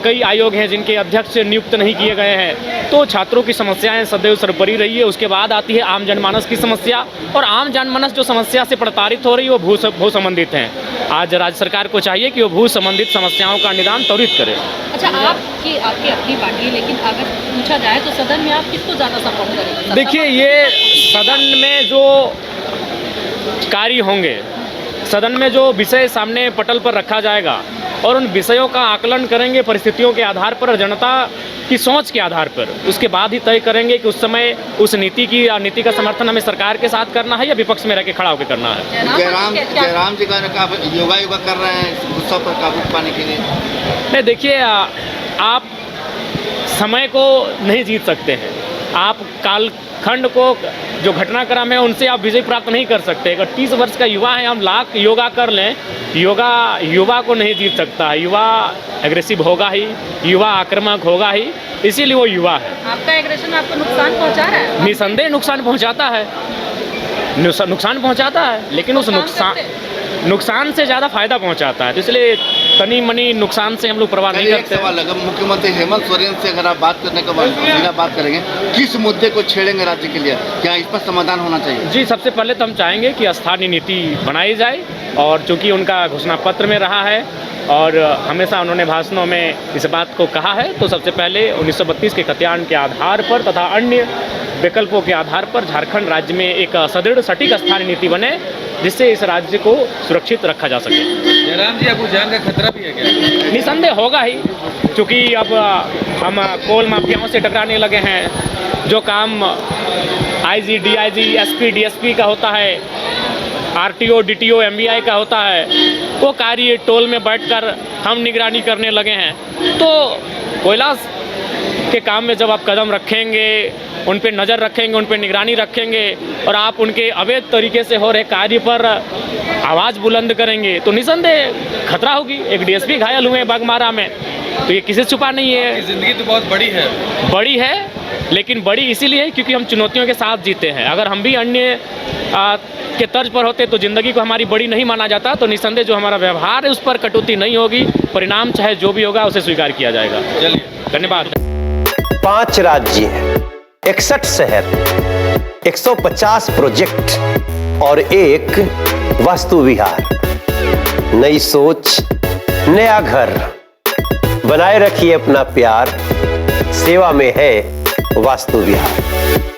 कई आयोग हैं जिनके अध्यक्ष नियुक्त नहीं किए गए हैं। तो छात्रों की समस्याएं सदैव सर्वोपरि रही है। उसके बाद आती है आम जनमानस की समस्या, और आम जनमानस जो समस्या से प्रताड़ित हो रही है वो भू संबंधित हैं। आज राज्य सरकार को चाहिए कि वो भू संबंधित समस्याओं का निदान त्वरित करे। अच्छा, आपकी अपनी पार्टी, लेकिन अगर पूछा जाए तो सदन में आप किसको ज़्यादा सपोर्ट करेंगे? देखिए, ये सदन में जो कार्य होंगे, सदन में जो विषय सामने पटल पर रखा जाएगा और उन विषयों का आकलन करेंगे परिस्थितियों के आधार पर और जनता की सोच के आधार पर, उसके बाद ही तय करेंगे कि उस समय उस नीति का समर्थन हमें सरकार के साथ करना है या विपक्ष में रह के खड़ा होकर करना है। जयराम जी का योगा कर रहे हैं गुस्सा पर काबू पाने के लिए। नहीं, देखिए, आप समय को नहीं जीत सकते हैं। आप कालखंड को, जो घटनाक्रम है, उनसे आप विजय प्राप्त नहीं कर सकते। अगर 30 वर्ष का युवा है, हम लाख योगा कर लें, युवा को नहीं जीत सकता है। युवा एग्रेसिव होगा ही, युवा आक्रामक होगा ही, इसीलिए वो युवा है। आपका एग्रेशन आपको नुकसान पहुंचा रहा है? निसंदेह नुकसान पहुंचाता है, नुकसान पहुंचाता है, लेकिन उस नुकसान से ज़्यादा फायदा पहुंचाता है। तो इसलिए तनी मनी नुकसान से हम लोग परवाह नहीं करते। सवाल अगर मुख्यमंत्री हेमंत सोरेन से अगर आप बात करने के बाद बात करेंगे, किस मुद्दे को छेड़ेंगे राज्य के लिए? क्या इस पर समाधान होना चाहिए? जी, सबसे पहले तो हम चाहेंगे कि स्थानीय नीति बनाई जाए, और चूँकि उनका घोषणा पत्र में रहा है और हमेशा उन्होंने भाषणों में इस बात को कहा है, तो सबसे पहले 1932 के खतियान के आधार पर तथा अन्य विकल्पों के आधार पर झारखंड राज्य में एक सदृढ़ सटीक स्थानीय नीति बने, जिससे इस राज्य को सुरक्षित रखा जा सके। जयराम जी, आपको जान का खतरा भी है क्या? निसंदेह होगा ही, क्योंकि अब हम कोल माफियाओं से टकराने लगे हैं। जो काम IG, DIG, SP, DSP का होता है, RTO, DTO, MVI का होता है, वो कार्य टोल में बैठकर हम निगरानी करने लगे हैं। तो कोयला के काम में जब आप कदम रखेंगे, उन पे नज़र रखेंगे, उन पे निगरानी रखेंगे, और आप उनके अवैध तरीके से हो रहे कार्य पर आवाज़ बुलंद करेंगे, तो निसंदेह खतरा होगी। एक DSP घायल हुए बागमारा में, तो ये किसी से छुपा नहीं है। जिंदगी तो बहुत बड़ी है, लेकिन बड़ी इसीलिए है क्योंकि हम चुनौतियों के साथ जीते हैं। अगर हम भी अन्य के तर्ज पर होते तो ज़िंदगी को हमारी बड़ी नहीं माना जाता। तो निसंदेह जो हमारा व्यवहार है उस पर कटौती नहीं होगी, परिणाम चाहे जो भी होगा उसे स्वीकार किया जाएगा। चलिए, धन्यवाद। 5 राज्य, 61 शहर, 150 प्रोजेक्ट और एक वास्तु विहार। नई सोच, नया घर। बनाए रखिए अपना प्यार, सेवा में है वास्तु विहार।